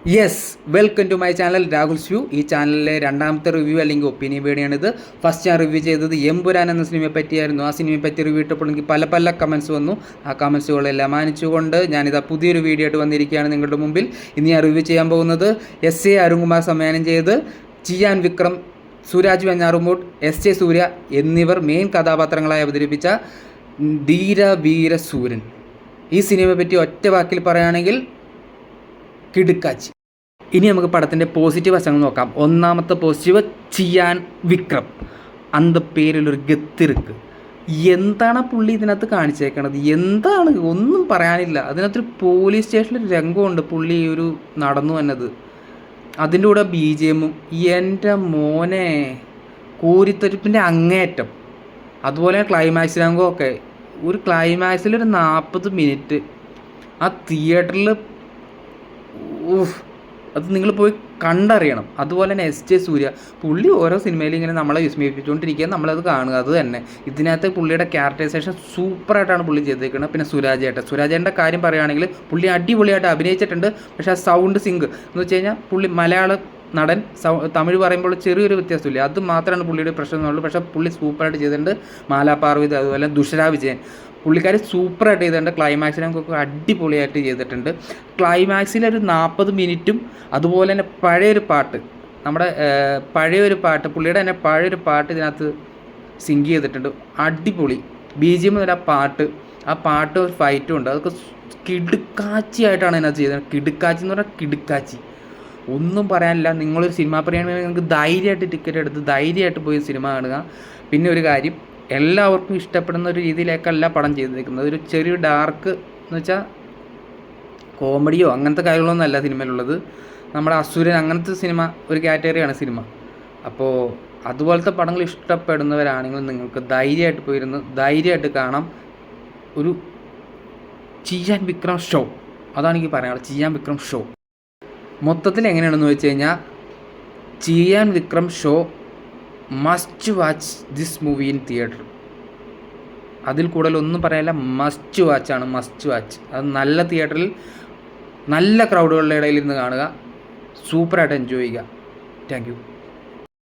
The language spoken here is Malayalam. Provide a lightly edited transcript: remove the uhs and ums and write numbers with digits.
Yes, welcome to my channel Rahul's view. ഈ ചാനലിലെ രണ്ടാമത്തെ റിവ്യൂ അല്ലെങ്കിൽ ഒപ്പീനിയൻ വീഡിയോയാണിത്. ഫസ്റ്റ് ഞാൻ റിവ്യൂ ചെയ്തത് എമ്പുരാൻ എന്ന സിനിമയെ പറ്റിയായിരുന്നു. ആ സിനിമയെ പറ്റി റിവ്യൂ ഇട്ടപ്പോൾ എനിക്ക് പല കമൻസ് വന്നു. ആ കമൻസുകളെല്ലാം മാനിച്ചുകൊണ്ട് ഞാനിതാ പുതിയൊരു വീഡിയോ ആയിട്ട് വന്നിരിക്കുകയാണ് നിങ്ങളുടെ മുമ്പിൽ. ഇന്ന് ഞാൻ റിവ്യൂ ചെയ്യാൻ പോകുന്നത് എസ് എ അരുൺകുമാർ സംവിധാനം ചെയ്ത് ചിയാൻ വിക്രം, സുരാജ് വെഞ്ഞാറുമൂട്, എസ് ജെ സൂര്യ എന്നിവർ മെയിൻ കഥാപാത്രങ്ങളായി അവതരിപ്പിച്ച ധീര വീര സൂരൻ. ഈ സിനിമയെ പറ്റി ഒറ്റ വാക്കിൽ പറയുകയാണെങ്കിൽ കിടുക്കാച്ചി. ഇനി നമുക്ക് പടത്തിൻ്റെ പോസിറ്റീവ് വശങ്ങൾ നോക്കാം. ഒന്നാമത്തെ പോസിറ്റീവ്, ചിയാൻ വിക്രം. അന്ത പേരിലൊരു ഗത്തിറുക്ക്. എന്താണ് പുള്ളി ഇതിനകത്ത് കാണിച്ചേക്കണത്? എന്താണ്, ഒന്നും പറയാനില്ല. അതിനകത്തൊരു പോലീസ് സ്റ്റേഷനിൽ രംഗമുണ്ട് പുള്ളി ഒരു നടന്നു വന്നത്. അതിൻ്റെ കൂടെ BGM. എൻ്റെ മോനെ, കൂരിത്തരിപ്പിൻ്റെ അങ്ങേയറ്റം. അതുപോലെ ക്ലൈമാക്സ് രംഗമൊക്കെ. ഒരു ക്ലൈമാക്സിലൊരു 40 മിനിറ്റ് ആ തിയേറ്ററിൽ, അത് നിങ്ങൾ പോയി കണ്ടറിയണം. അതുപോലെ തന്നെ എസ് ജെ സൂര്യ, പുള്ളി ഓരോ സിനിമയിലും ഇങ്ങനെ നമ്മളെ വിസ്മയിപ്പിച്ചുകൊണ്ടിരിക്കുക, നമ്മളത് കാണുക. അത് തന്നെ ഇതിനകത്ത് പുള്ളിയുടെ ക്യാരക്ടറൈസേഷൻ സൂപ്പറായിട്ടാണ് പുള്ളി ചെയ്തേക്കുന്നത്. പിന്നെ സുരാജേട്ടൻ്റെ കാര്യം പറയുകയാണെങ്കിൽ പുള്ളി അടിപൊളിയായിട്ട് അഭിനയിച്ചിട്ടുണ്ട്. പക്ഷേ ആ സൗണ്ട് സിങ്ക് എന്ന് വെച്ച് കഴിഞ്ഞാൽ പുള്ളി മലയാള നടൻ തമിഴ് പറയുമ്പോൾ ചെറിയൊരു വ്യത്യാസമില്ല, അത് മാത്രമാണ് പുള്ളിയുടെ പ്രശ്നം എന്നുള്ളൂ. പക്ഷേ പുള്ളി സൂപ്പറായിട്ട് ചെയ്തിട്ടുണ്ട്. മാലാ പാർവതി, അതുപോലെ ദുഷര വിജയൻ, പുള്ളിക്കാർ സൂപ്പറായിട്ട് ചെയ്തിട്ടുണ്ട്. ക്ലൈമാക്സിനൊക്കെ അടിപൊളിയായിട്ട് ചെയ്തിട്ടുണ്ട്. ക്ലൈമാക്സിലൊരു 40 മിനിറ്റും അതുപോലെ തന്നെ പഴയൊരു പാട്ട്, നമ്മുടെ പഴയൊരു പാട്ട്, പുള്ളിയുടെ തന്നെ പഴയൊരു പാട്ട് ഇതിനകത്ത് സിങ്ക് ചെയ്തിട്ടുണ്ട്. അടിപൊളി BGM എന്നൊരു ആ പാട്ട് ഒരു ഫൈറ്റും ഉണ്ട്. അതൊക്കെ കിടുക്കാച്ചിയായിട്ടാണ് ഇതിനകത്ത് ചെയ്തത്. കിടുക്കാച്ചി എന്ന് പറഞ്ഞാൽ കിടുക്കാച്ചി, ഒന്നും പറയാനില്ല. നിങ്ങളൊരു സിനിമ പറയുകയാണെങ്കിൽ നിങ്ങൾക്ക് ധൈര്യമായിട്ട് ടിക്കറ്റ് എടുത്ത് ധൈര്യമായിട്ട് പോയി സിനിമ കാണുക. പിന്നെ ഒരു കാര്യം, എല്ലാവർക്കും ഇഷ്ടപ്പെടുന്ന ഒരു രീതിയിലേക്കല്ല പടം ചെയ്തിരിക്കുന്നത്. ഒരു ചെറിയ ഡാർക്ക് എന്ന് വെച്ചാൽ കോമഡിയോ അങ്ങനത്തെ കാര്യങ്ങളൊന്നും അല്ല സിനിമയിലുള്ളത്. നമ്മുടെ അസുരൻ അങ്ങനത്തെ സിനിമ ഒരു കാറ്റഗറിയാണ് സിനിമ. അപ്പോൾ അതുപോലത്തെ പടങ്ങൾ ഇഷ്ടപ്പെടുന്നവരാണെങ്കിൽ നിങ്ങൾക്ക് ധൈര്യമായിട്ട് പോയിരുന്ന് ധൈര്യമായിട്ട് കാണാം. ഒരു ചിയാൻ വിക്രം ഷോ, അതാണ് എനിക്ക് പറയാനുള്ളത്. ചിയാൻ വിക്രം ഷോ മൊത്തത്തിൽ എങ്ങനെയാണെന്ന് വെച്ച് കഴിഞ്ഞാൽ, Chiyaan Vikram show must watch this movie in theatre. അതിൽ കൂടുതലൊന്നും പറയാനില്ല. മസ്റ്റ് വാച്ചാണ്, മസ്റ്റ് വാച്ച്. അത് നല്ല തിയേറ്ററിൽ നല്ല ക്രൗഡുകളുടെ ഇടയിൽ ഇരുന്ന് കാണുക. സൂപ്പറായിട്ട് എൻജോയ് ചെയ്യുക. Thank you.